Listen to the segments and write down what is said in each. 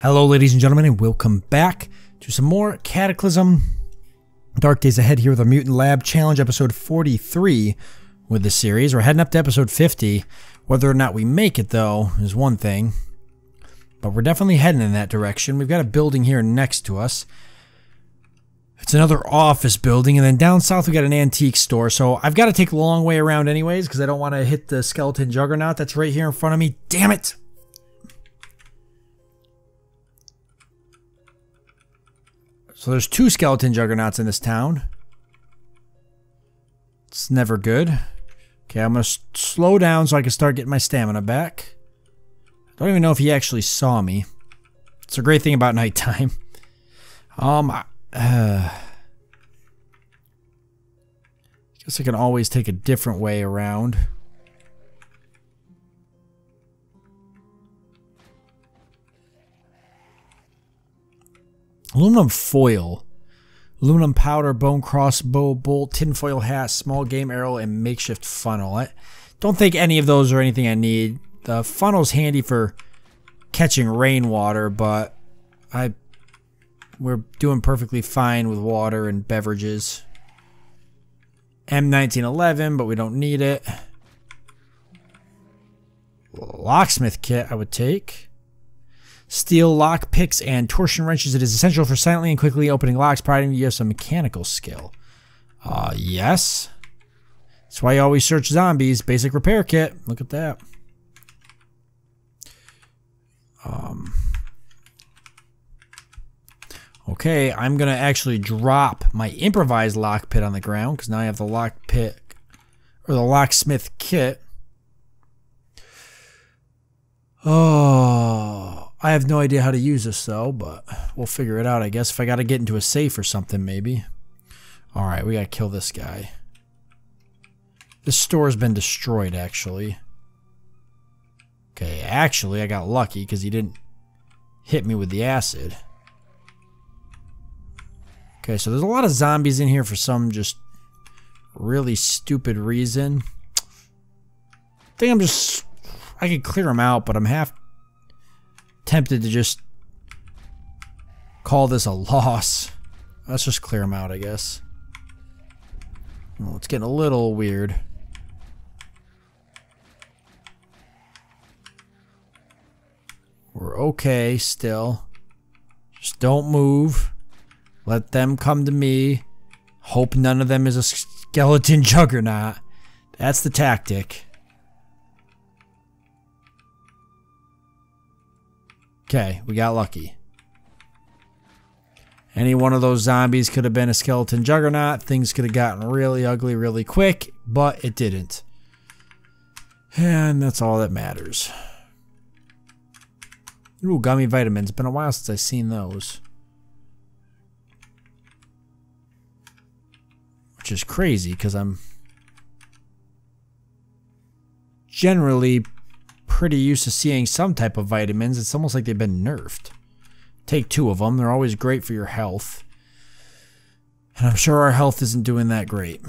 Hello ladies and gentlemen, and welcome back to some more Cataclysm Dark Days Ahead here with our Mutant Lab Challenge episode 43 with the series. We're heading up to episode 50. Whether or not we make it though is one thing, but we're definitely heading in that direction. We've got a building here next to us. It's another office building, and then down south we got an antique store, so I've got to take a long way around anyways because I don't want to hit the skeleton juggernaut that's right here in front of me. Damn it! So there's two skeleton juggernauts in this town. It's never good. Okay, I'm going to slow down so I can start getting my stamina back. I don't even know if he actually saw me. It's a great thing about nighttime. Guess I can always take a different way around. Aluminum foil, aluminum powder, bone crossbow bolt, tinfoil hat, small game arrow, and makeshift funnel. I don't think any of those are anything I need. The funnel's handy for catching rainwater, but we're doing perfectly fine with water and beverages. M1911, but we don't need it. Locksmith kit I would take. Steel lock picks and torsion wrenches. It is essential for silently and quickly opening locks, providing you have some mechanical skill. Yes. That's why you always search zombies. Basic repair kit. Look at that. Okay, I'm gonna actually drop my improvised lock pit on the ground because now I have the lock pick or the locksmith kit. Oh, I have no idea how to use this though, but we'll figure it out, I guess. If I gotta get into a safe or something, maybe. Alright, we gotta kill this guy. This store's been destroyed, actually. Okay, actually, I got lucky because he didn't hit me with the acid. Okay, so there's a lot of zombies in here for some just really stupid reason. I think I could clear them out, but I'm half tempted to just call this a loss. Let's just clear them out, I guess. Oh, it's getting a little weird. We're okay still. Just don't move. Let them come to me. Hope none of them is a skeleton juggernaut. That's the tactic. Okay, we got lucky. Any one of those zombies could have been a skeleton juggernaut. Things could have gotten really ugly really quick, but it didn't. And that's all that matters. Ooh, gummy vitamins. Been a while since I've seen those. Which is crazy because I'm generally pretty used to seeing some type of vitamins. It's almost like they've been nerfed. Take 2 of them. They're always great for your health. And I'm sure our health isn't doing that great.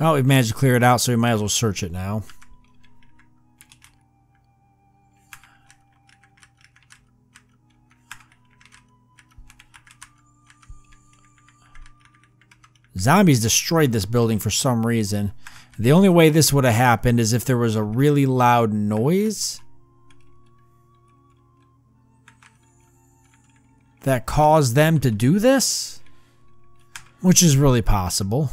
Well, we've managed to clear it out, so we might as well search it now. Zombies destroyed this building for some reason. The only way this would have happened is if there was a really loud noise that caused them to do this, which is really possible.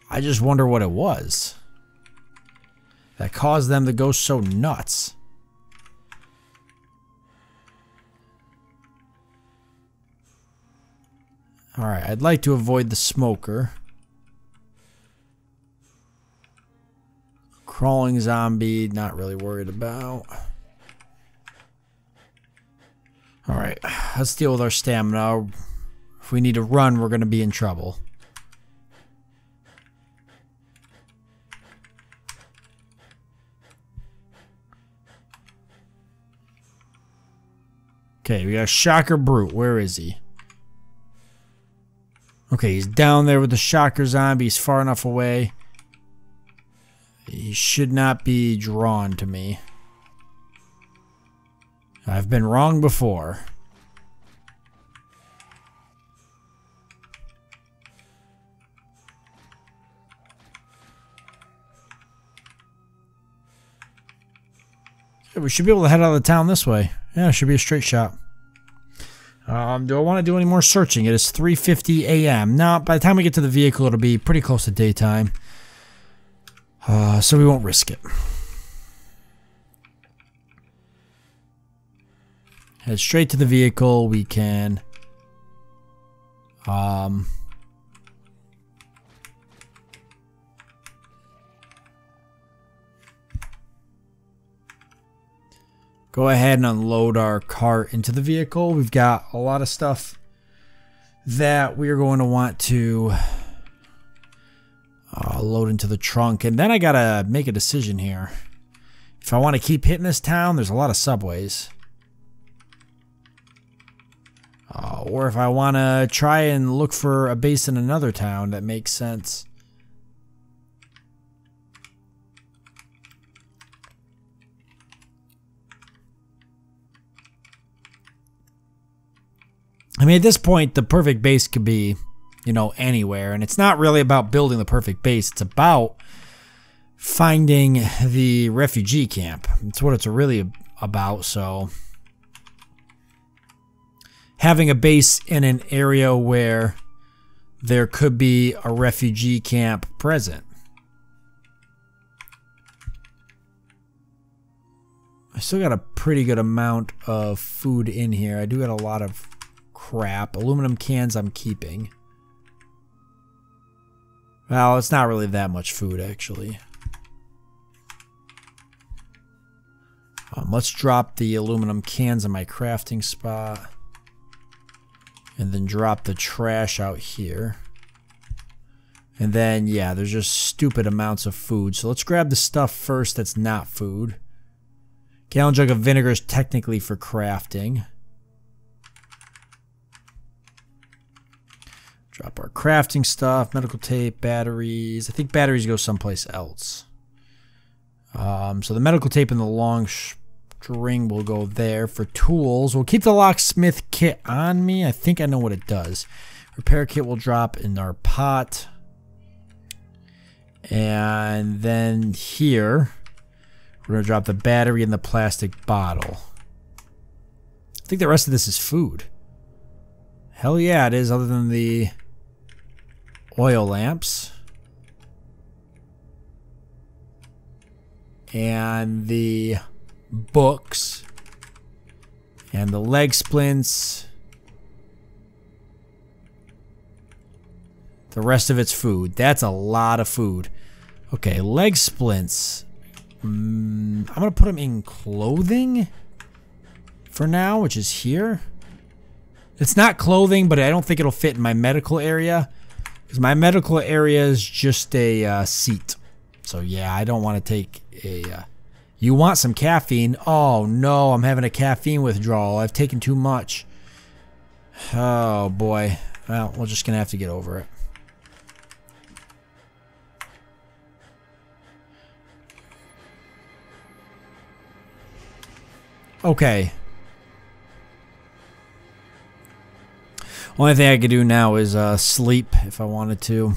I just wonder what it was that caused them to go so nuts. Alright, I'd like to avoid the smoker. Crawling zombie, not really worried about. Alright, let's deal with our stamina. If we need to run, we're going to be in trouble. Okay, we got a Shocker Brute. Where is he? Okay, he's down there with the Shocker zombie. He's far enough away. He should not be drawn to me. I've been wrong before. Yeah, we should be able to head out of the town this way. Yeah, it should be a straight shot. Do I want to do any more searching? It is 3:50 a.m. Now, by the time we get to the vehicle, it'll be pretty close to daytime. So we won't risk it. Head straight to the vehicle. We can... go ahead and unload our cart into the vehicle. We've got a lot of stuff that we are going to want to load into the trunk. And then I gotta make a decision here. If I want to keep hitting this town, there's a lot of subways. Or if I want to try and look for a base in another town that makes sense. I mean, at this point, the perfect base could be, you know, anywhere. And it's not really about building the perfect base. It's about finding the refugee camp. It's what it's really about. So having a base in an area where there could be a refugee camp present. I still got a pretty good amount of food in here. I do got a lot of crap. Aluminum cans I'm keeping. Well, it's not really that much food, actually. Let's drop the aluminum cans in my crafting spot. And then drop the trash out here. And then, yeah, there's just stupid amounts of food. So let's grab the stuff first that's not food. Gallon jug of vinegar is technically for crafting. Drop our crafting stuff, medical tape, batteries. I think batteries go someplace else. So the medical tape and the long string will go there. For tools, we'll keep the locksmith kit on me. I think I know what it does. Repair kit will drop in our pot. And then here, we're going to drop the battery in the plastic bottle. I think the rest of this is food. Hell yeah, it is, other than the oil lamps. And the books. And the leg splints. The rest of it's food. That's a lot of food. Okay, leg splints. I'm going to put them in clothing for now, which is here. It's not clothing, but I don't think it'll fit in my medical area. Because my medical area is just a seat. So yeah, I don't want to take a... You want some caffeine? Oh no, I'm having a caffeine withdrawal. I've taken too much. Oh boy. Well, we're just going to have to get over it. Okay. Only thing I could do now is sleep if I wanted to.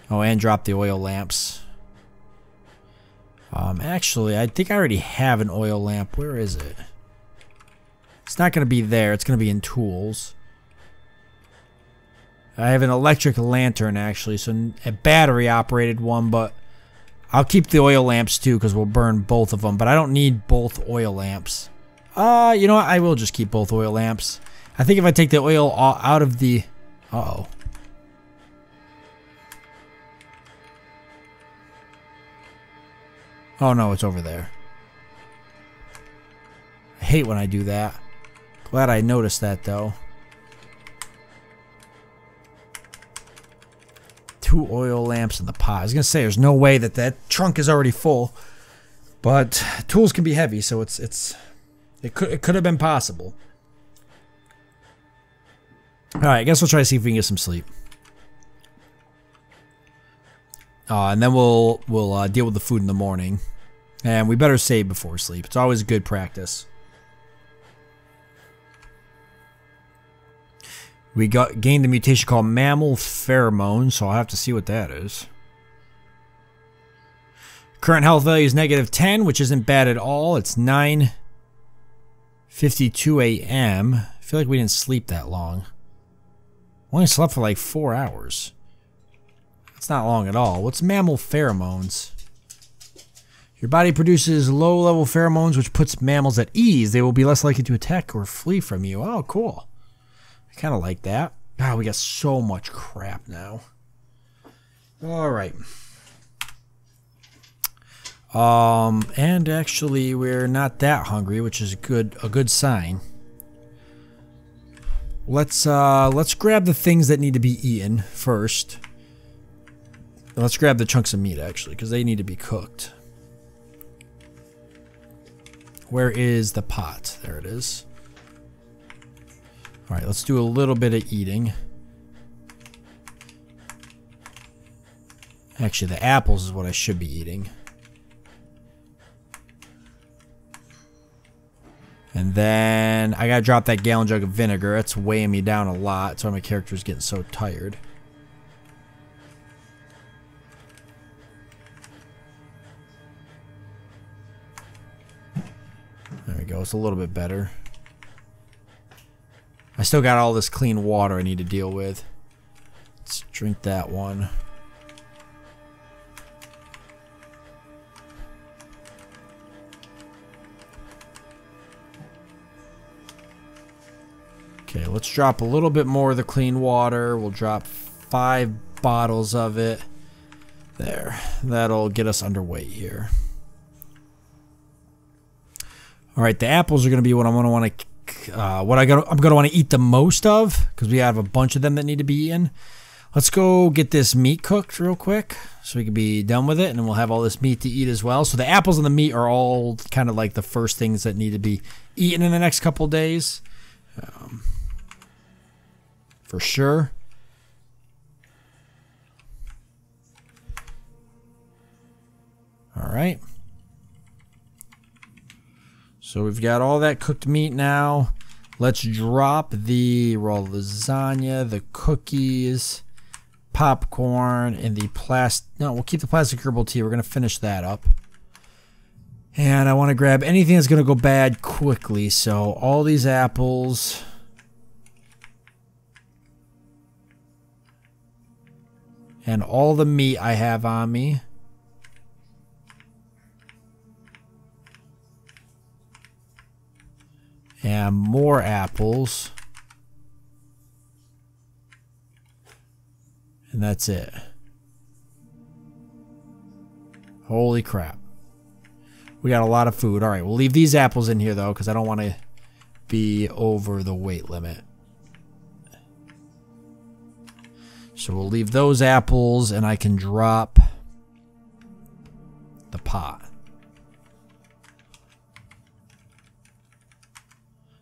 Oh, and drop the oil lamps. Actually, I think I already have an oil lamp. Where is it? It's not going to be there. It's going to be in tools. I have an electric lantern, actually. So a battery-operated one, but I'll keep the oil lamps, too, because we'll burn both of them. But I don't need both oil lamps. You know what? I will just keep both oil lamps. I think if I take the oil out of the... Uh-oh. Oh, no, it's over there. I hate when I do that. Glad I noticed that, though. 2 oil lamps in the pot. I was going to say, there's no way that that trunk is already full. But tools can be heavy, so it could have been possible. Alright, I guess we'll try to see if we can get some sleep. And then we'll deal with the food in the morning. And we better save before sleep. It's always good practice. We gained a mutation called mammal pheromone, so I'll have to see what that is. Current health value is -10, which isn't bad at all. It's 9:52 a.m. I feel like we didn't sleep that long. We only slept for like 4 hours. That's not long at all. What's mammal pheromones? Your body produces low-level pheromones, which puts mammals at ease. They will be less likely to attack or flee from you. Oh, cool. I kind of like that. God, we got so much crap now. All right. And actually, we're not that hungry, which is a good sign. Let's grab the things that need to be eaten first. Let's grab the chunks of meat, actually, because they need to be cooked. Where is the pot? There it is. All right, let's do a little bit of eating. Actually, the apples is what I should be eating. And then I gotta drop that gallon jug of vinegar. It's weighing me down a lot. That's why my character's getting so tired. There we go. It's a little bit better. I still got all this clean water I need to deal with. Let's drink that one. Okay, let's drop a little bit more of the clean water. We'll drop 5 bottles of it. There. That'll get us underweight here. All right, the apples are going to be what I'm going to want to I'm going to want to eat the most of, because we have a bunch of them that need to be eaten. Let's go get this meat cooked real quick so we can be done with it, and then we'll have all this meat to eat as well. So the apples and the meat are all kind of like the first things that need to be eaten in the next couple days. For sure. All right. So we've got all that cooked meat now. Let's drop the raw lasagna, the cookies, popcorn, and the plastic. No, we'll keep the plastic herbal tea. We're going to finish that up. And I want to grab anything that's going to go bad quickly. So all these apples. And all the meat I have on me. And more apples. And that's it. Holy crap. We got a lot of food. All right, we'll leave these apples in here, though, because I don't want to be over the weight limit. So we'll leave those apples, and I can drop the pot.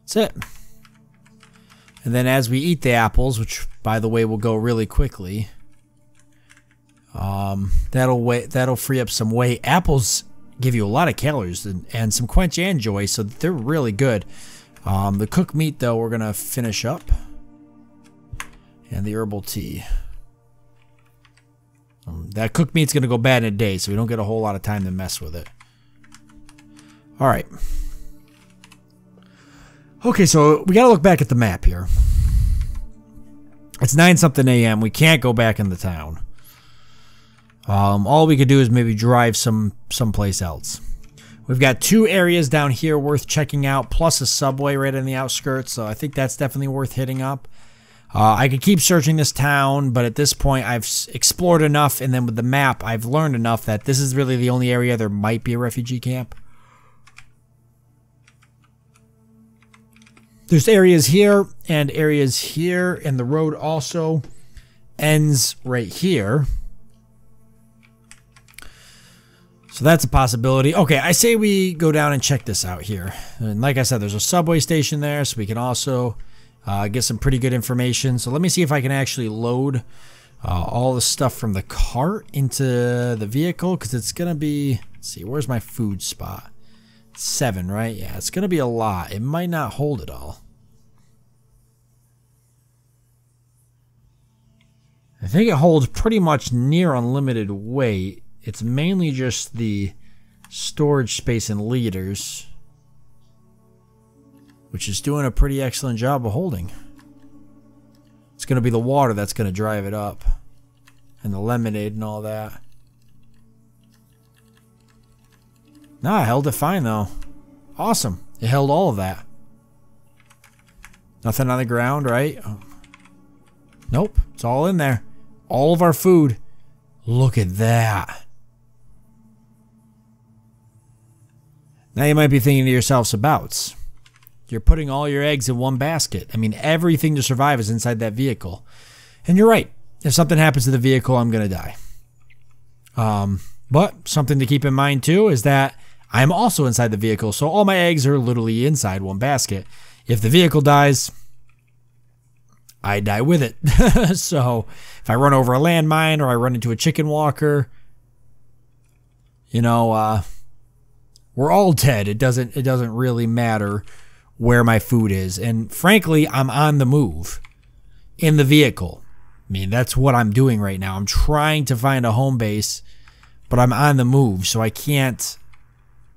That's it. And then as we eat the apples, which by the way will go really quickly, that'll free up some weight. Apples give you a lot of calories and some quench and joy, so they're really good. The cooked meat though, we're gonna finish up, and the herbal tea. That cooked meat's gonna go bad in a day, so we don't get a whole lot of time to mess with it. All right. Okay, so we got to look back at the map here. It's 9-something a.m. We can't go back in the town. All we could do is maybe drive someplace else. We've got 2 areas down here worth checking out, plus a subway right on the outskirts, so I think that's definitely worth hitting up. I could keep searching this town, but at this point I've explored enough, and then with the map I've learned enough that this is really the only area there might be a refugee camp. There's areas here and areas here, and the road also ends right here. So that's a possibility. Okay, I say we go down and check this out here. And like I said, there's a subway station there, so we can also get some pretty good information. So let me see if I can actually load all the stuff from the cart into the vehicle, because it's going to be, let's see, where's my food spot? 7, right? Yeah, it's going to be a lot. It might not hold it all. I think it holds pretty much near unlimited weight. It's mainly just the storage space in liters, which is doing a pretty excellent job of holding. It's going to be the water that's going to drive it up, and the lemonade and all that. No, I held it fine though. Awesome. It held all of that. Nothing on the ground, right? Oh. Nope. It's all in there. All of our food. Look at that. Now you might be thinking to yourself, Sabouts, you're putting all your eggs in one basket. I mean, everything to survive is inside that vehicle. And you're right. If something happens to the vehicle, I'm going to die. But something to keep in mind too is that I'm also inside the vehicle, so all my eggs are literally inside one basket. If the vehicle dies, I die with it. So if I run over a landmine or I run into a chicken walker, you know, we're all dead. It doesn't really matter where my food is. And frankly, I'm on the move in the vehicle. I mean, that's what I'm doing right now. I'm trying to find a home base, but I'm on the move, so I can't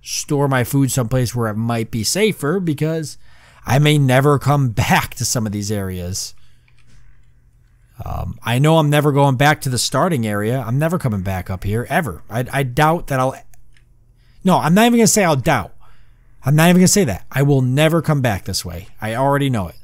store my food someplace where it might be safer because I may never come back to some of these areas. I know I'm never going back to the starting area. I'm never coming back up here, ever. I doubt that I'll... No, I'm not even going to say I'll doubt. I'm not even going to say that. I will never come back this way. I already know it.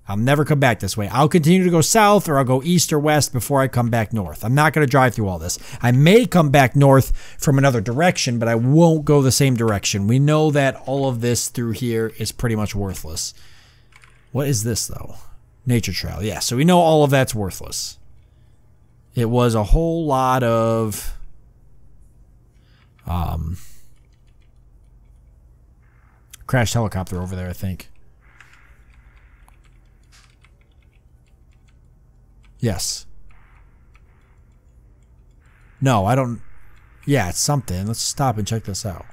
I'll never come back this way. I'll continue to go south or I'll go east or west before I come back north. I'm not going to drive through all this. I may come back north from another direction, but I won't go the same direction. We know that all of this through here is pretty much worthless. What is this, though? Nature trail. Yeah, so we know all of that's worthless. It was a whole lot of... crashed helicopter over there, I think. Yes. No, I don't... Yeah, it's something. Let's stop and check this out.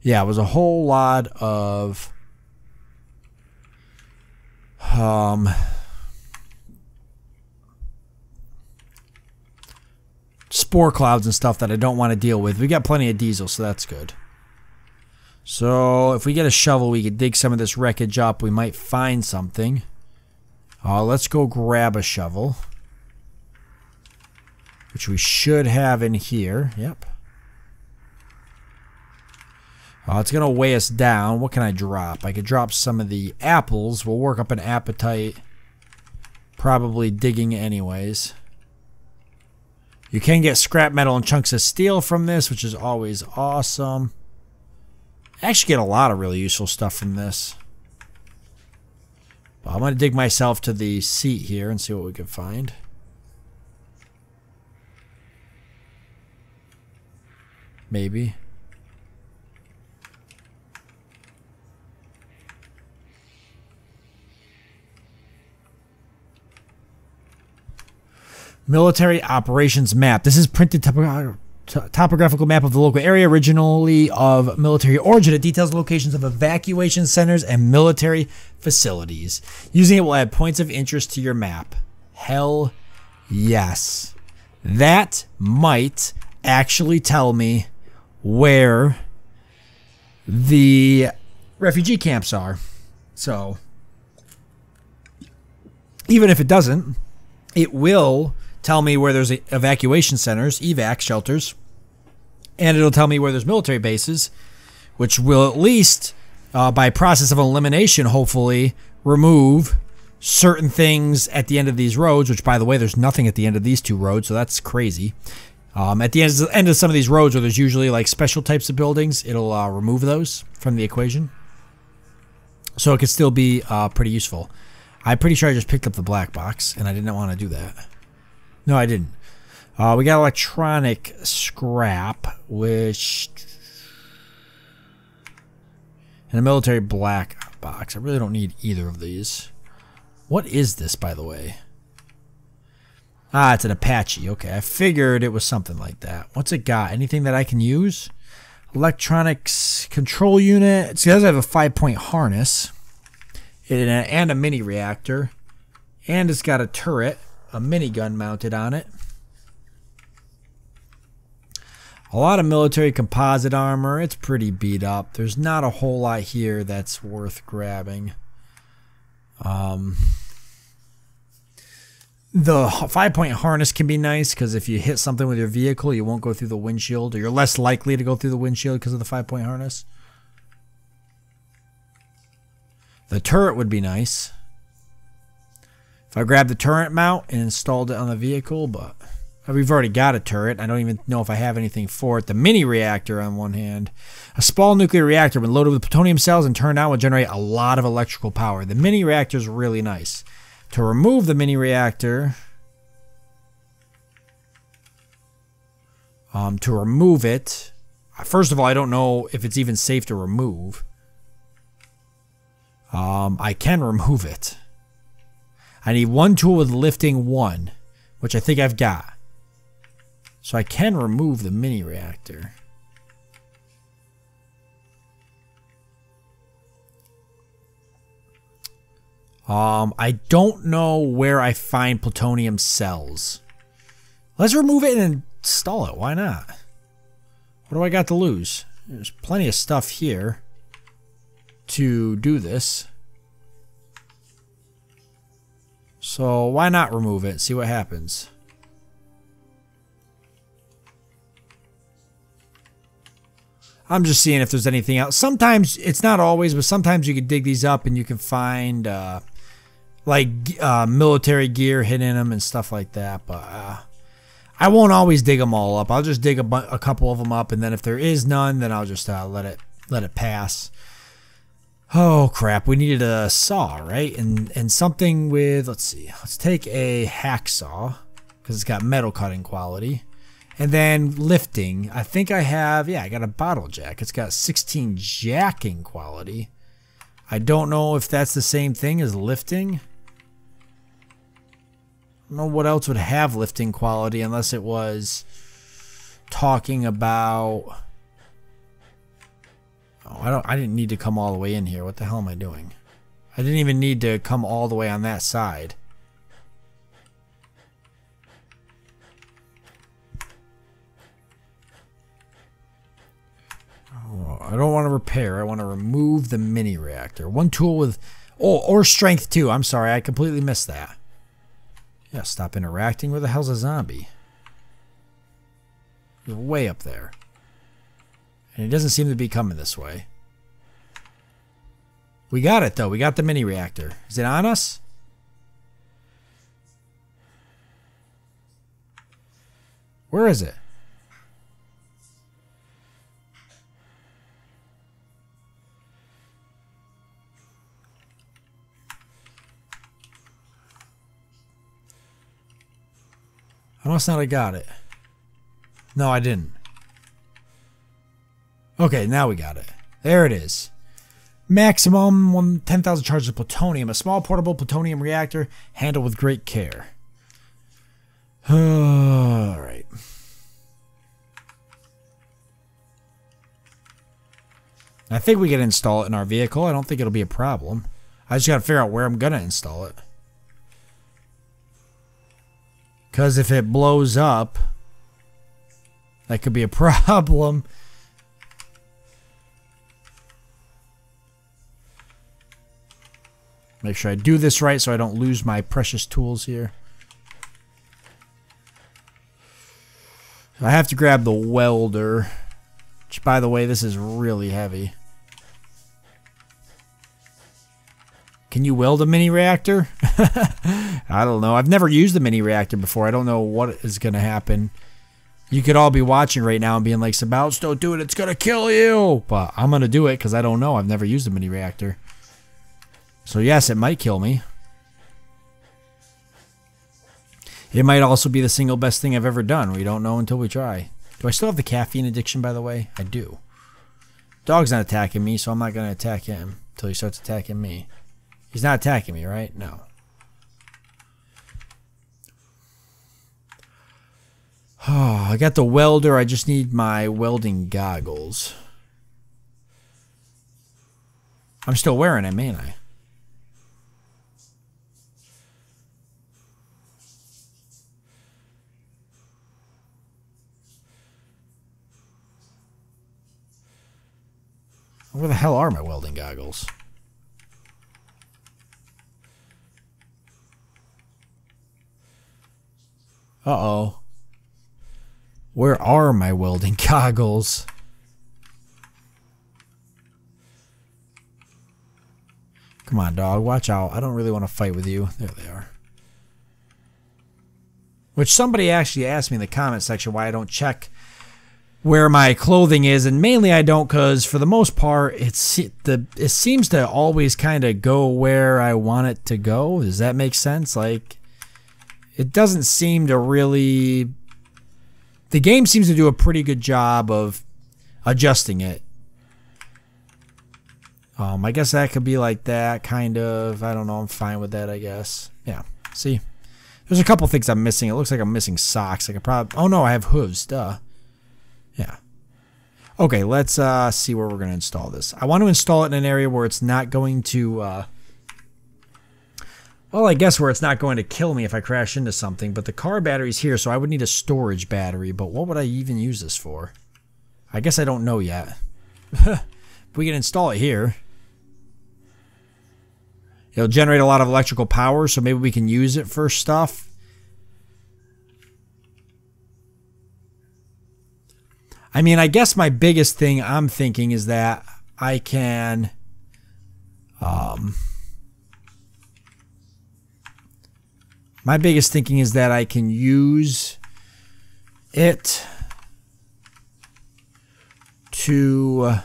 Yeah, it was a whole lot of... spore clouds and stuff that I don't want to deal with. We got plenty of diesel, so that's good. So if we get a shovel, we could dig some of this wreckage up. We might find something. Let's go grab a shovel, which we should have in here. Yep. It's going to weigh us down. What can I drop? I could drop some of the apples. We'll work up an appetite. Probably digging anyways. You can get scrap metal and chunks of steel from this, which is always awesome. I actually get a lot of really useful stuff from this. But I'm going to dig myself to the seat here and see what we can find. Maybe. Military operations map. This is printed topographical map of the local area, originally of military origin. It details locations of evacuation centers and military facilities. Using it will add points of interest to your map. Hell yes. That might actually tell me where the refugee camps are. So, even if it doesn't, it will tell me where there's evacuation centers, evac shelters, and it'll tell me where there's military bases, which will at least, by process of elimination, hopefully, remove certain things at the end of these roads, which, by the way, there's nothing at the end of these two roads, so that's crazy. At the end of some of these roads where there's usually like special types of buildings, it'll remove those from the equation. So it could still be pretty useful. I'm pretty sure I just picked up the black box, and I didn't want to do that. No, I didn't. We got electronic scrap, which... and a military black box. I really don't need either of these. What is this, by the way? Ah, it's an Apache. Okay, I figured it was something like that. What's it got? Anything that I can use? Electronics control unit. It does have a 5-point harness. And a mini reactor. And it's got a turret. A minigun mounted on it. A lot of military composite armor. It's pretty beat up. There's not a whole lot here that's worth grabbing. The 5-point harness can be nice because if you hit something with your vehicle, you won't go through the windshield, or you're less likely to go through the windshield because of the 5-point harness. The turret would be nice if I grabbed the turret mount and installed it on the vehicle, but we've already got a turret. I don't even know if I have anything for it. The mini reactor on one hand. A small nuclear reactor when loaded with plutonium cells and turned on will generate a lot of electrical power. The mini reactor is really nice. To remove the mini reactor, to remove it, first of all, I don't know if it's even safe to remove. I can remove it. I need one tool with lifting 1, which I think I've got. So I can remove the mini reactor. I don't know where I find plutonium cells. Let's remove it and install it. Why not? What do I got to lose? There's plenty of stuff here to do this. So why not remove it? See what happens. I'm just seeing if there's anything else. Sometimes, it's not always, but sometimes you can dig these up and you can find military gear hidden in them and stuff like that. But I won't always dig them all up. I'll just dig a couple of them up, and then if there is none, then I'll just let it pass. Oh crap! We needed a saw, right? And something with, let's see. Let's take a hacksaw because it's got metal cutting quality. And then lifting. I think I have, yeah, I got a bottle jack. It's got 16 jacking quality. I don't know if that's the same thing as lifting. I don't know what else would have lifting quality unless it was talking about... Oh, I didn't need to come all the way in here. What the hell am I doing? I didn't even need to come all the way on that side. I don't want to repair. I want to remove the mini reactor. One tool with... Oh, or strength 2. I'm sorry. I completely missed that. Yeah, stop interacting. Where the hell's a zombie? He's way up there. And he doesn't seem to be coming this way. We got it, though. We got the mini reactor. Is it on us? Where is it? I must not have got it. No, I didn't. Okay, now we got it. There it is. Maximum 10,000 charges of plutonium. A small portable plutonium reactor handled with great care. Alright. I think we can install it in our vehicle. I don't think it'll be a problem. I just gotta figure out where I'm gonna install it. Because if it blows up, that could be a problem. Make sure I do this right so I don't lose my precious tools here. I have to grab the welder. Which, by the way, this is really heavy. Can you weld a mini reactor? I don't know. I've never used a mini reactor before. I don't know what is going to happen. You could all be watching right now and being like, Sabouts, don't do it. It's going to kill you. But I'm going to do it because I don't know. I've never used a mini reactor. So yes, it might kill me. It might also be the single best thing I've ever done. We don't know until we try. Do I still have the caffeine addiction, by the way? I do. Dog's not attacking me, so I'm not going to attack him. Until he starts attacking me. He's not attacking me, right? No. Oh, I got the welder. I just need my welding goggles. I'm still wearing them, ain't I? Where the hell are my welding goggles? Uh-oh. Where are my welding goggles? Come on, dog. Watch out. I don't really want to fight with you. There they are. Which somebody actually asked me in the comment section why I don't check where my clothing is, and mainly I don't because for the most part it seems to always kind of go where I want it to go. Does that make sense? Like, it doesn't seem to really... The game seems to do a pretty good job of adjusting it. I guess that could be like that, kind of. I don't know. I'm fine with that, I guess. Yeah. See? There's a couple things I'm missing. It looks like I'm missing socks. I could probably... Oh, no, I have hooves. Duh. Yeah. Okay, let's see where we're going to install this. I want to install it in an area where it's not going to... well, I guess where it's not going to kill me if I crash into something. But the car battery's here, so I would need a storage battery. But what would I even use this for? I guess I don't know yet. We can install it here. It'll generate a lot of electrical power, so maybe we can use it for stuff. I mean, I guess my biggest thing I'm thinking is that I can... my biggest thinking is that I can use it to...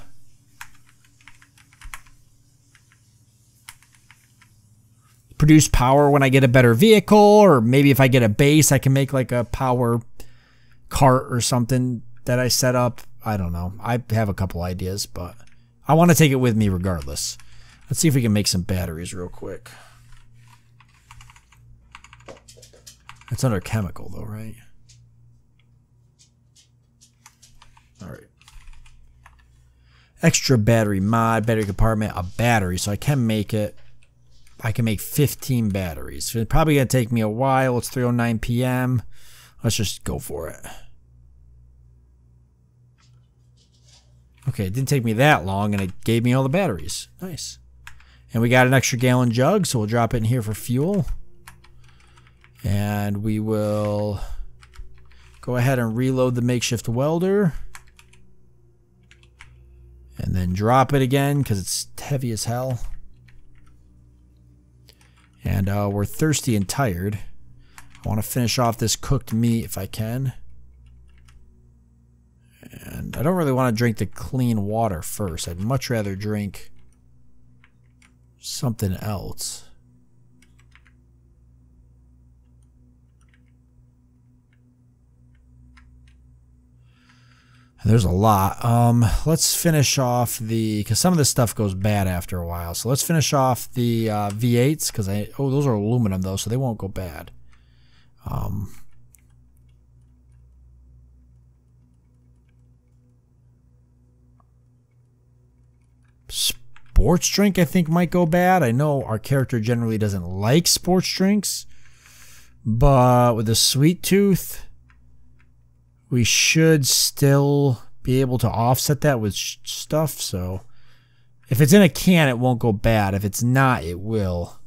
produce power when I get a better vehicle, or maybe if I get a base, I can make like a power cart or something that I set up. I don't know. I have a couple ideas, but I want to take it with me regardless. Let's see if we can make some batteries real quick. It's under chemical though, right? All right. Extra battery mod, battery compartment, a battery, so I can make it. I can make 15 batteries. So it's probably going to take me a while. It's 3:09 p.m. Let's just go for it. Okay, it didn't take me that long, and it gave me all the batteries. Nice. And we got an extra gallon jug, so we'll drop it in here for fuel. And we will go ahead and reload the makeshift welder. And then drop it again, because it's heavy as hell. And we're thirsty and tired. I want to finish off this cooked meat if I can. And I don't really want to drink the clean water first. I'd much rather drink something else. There's a lot. Let's finish off the... Because some of this stuff goes bad after a while. So let's finish off the V8s. Because oh, those are aluminum, though, so they won't go bad. Sports drink, I think, might go bad. I know our character generally doesn't like sports drinks. But with a sweet tooth... we should still be able to offset that with stuff, so if it's in a can, it won't go bad. If it's not, it will.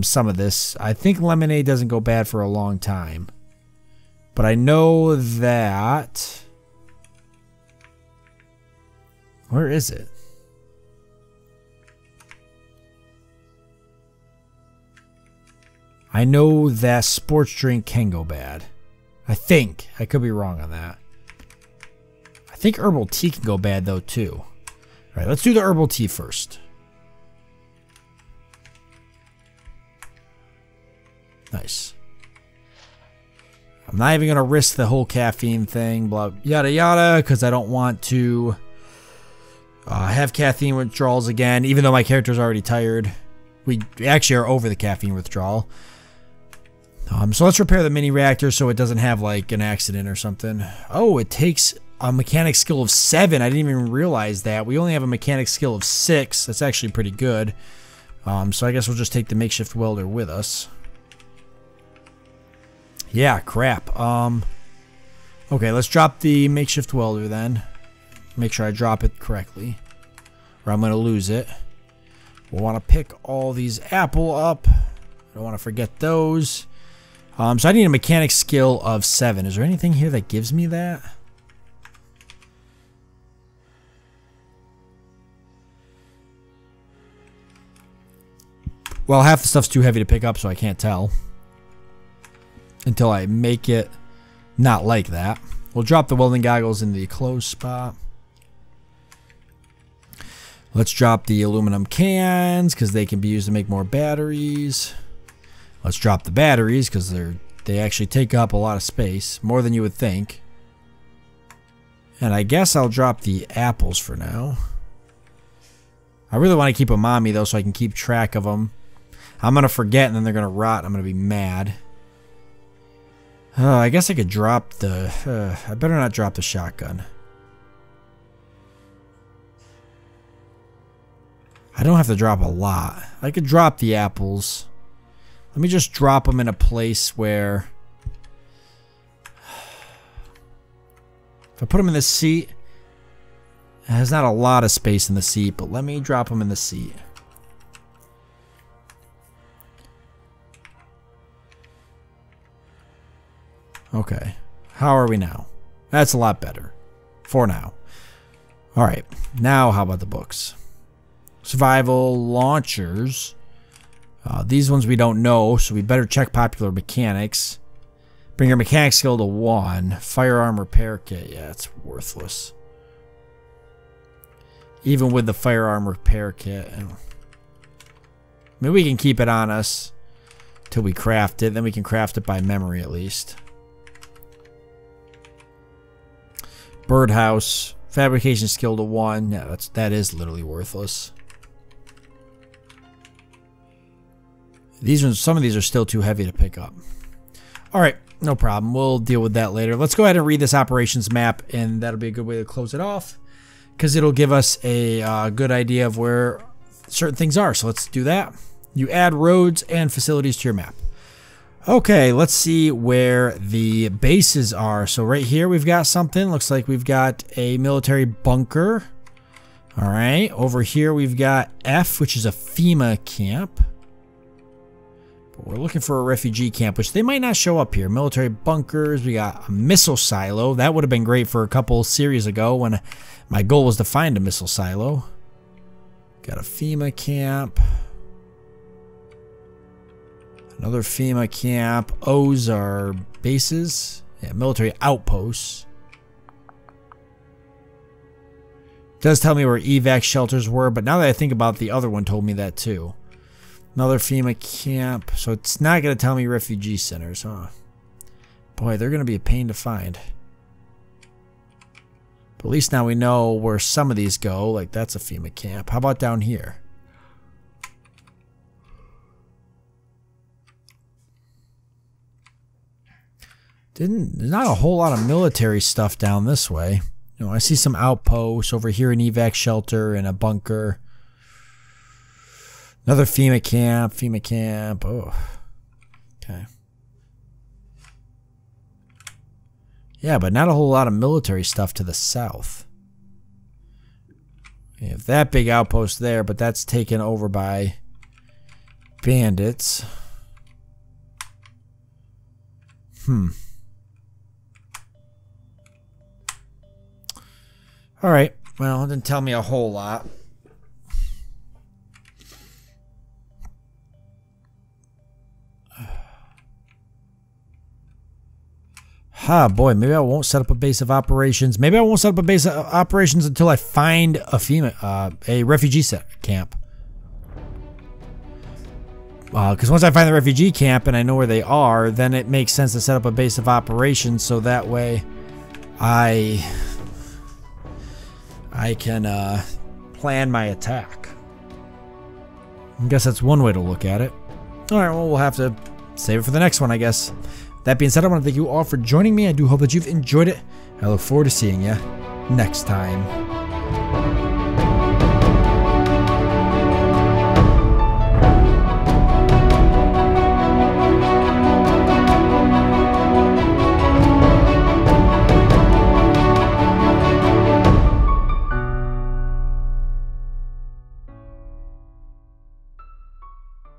Some of this. I think lemonade doesn't go bad for a long time. But I know that... Where is it? I know that sports drink can go bad. I think. I could be wrong on that. I think herbal tea can go bad, though, too. All right, let's do the herbal tea first. Nice. I'm not even going to risk the whole caffeine thing, blah, yada, yada, because I don't want to Have caffeine withdrawals again, even though my character's already tired. We actually are over the caffeine withdrawal. So let's repair the mini reactor so it doesn't have like an accident or something. Oh, it takes a mechanic skill of 7. I didn't even realize that. We only have a mechanic skill of 6. That's actually pretty good. So I guess we'll just take the makeshift welder with us. Yeah, crap. Okay, let's drop the makeshift welder then. Make sure I drop it correctly, or I'm going to lose it. We'll want to pick all these apple up. I don't want to forget those. So I need a mechanic skill of 7. Is there anything here that gives me that? Well, half the stuff's too heavy to pick up, so I can't tell. Until I make it not like that. We'll drop the welding goggles in the closed spot. Let's drop the aluminum cans because they can be used to make more batteries. Let's drop the batteries because they actually take up a lot of space, more than you would think. And I guess I'll drop the apples for now. I really want to keep them on me though so I can keep track of them. I'm going to forget and then they're going to rot. I'm going to be mad. I guess I could drop the... I better not drop the shotgun. I don't have to drop a lot. I could drop the apples. Let me just drop them in a place where... If I put them in the seat... There's not a lot of space in the seat, but let me drop them in the seat. Okay. How are we now? That's a lot better. For now. Alright. Now how about the books? Survival launchers. These ones we don't know, so we better check popular mechanics. Bring your mechanic skill to 1. Firearm repair kit. Yeah, it's worthless. Even with the firearm repair kit. Maybe we can keep it on us till we craft it. Then we can craft it by memory at least. Birdhouse. Fabrication skill to 1. Yeah, that is literally worthless. These ones, some of these are still too heavy to pick up. Alright, no problem. We'll deal with that later. Let's go ahead and read this operations map, and that'll be a good way to close it off. Because it'll give us a good idea of where certain things are. So let's do that. You add roads and facilities to your map. Okay, let's see where the bases are. So right here we've got something. Looks like we've got a military bunker. Alright, over here we've got F, which is a FEMA camp. But we're looking for a refugee camp, which they might not show up here. Military bunkers, we got a missile silo. That would have been great for a couple series ago when my goal was to find a missile silo. Got a FEMA camp. Another FEMA camp. O's are bases. Yeah, military outposts. Does tell me where evac shelters were, but now that I think about it, the other one told me that too. Another FEMA camp. So it's not going to tell me refugee centers, huh? Boy, they're going to be a pain to find. But at least now we know where some of these go. Like that's a FEMA camp. How about down here? There's not a whole lot of military stuff down this way. You know, I see some outposts over here, an evac shelter and a bunker. Another FEMA camp, FEMA camp. Oh, okay. Yeah, but not a whole lot of military stuff to the south. You have that big outpost there, but that's taken over by bandits. Alright, well, it didn't tell me a whole lot. Boy, maybe I won't set up a base of operations. Maybe I won't set up a base of operations until I find a refugee camp. Because once I find the refugee camp and I know where they are, then it makes sense to set up a base of operations so that way I can plan my attack. I guess that's one way to look at it. Alright, well, we'll have to save it for the next one, I guess. That being said, I want to thank you all for joining me. I do hope that you've enjoyed it. I look forward to seeing you next time.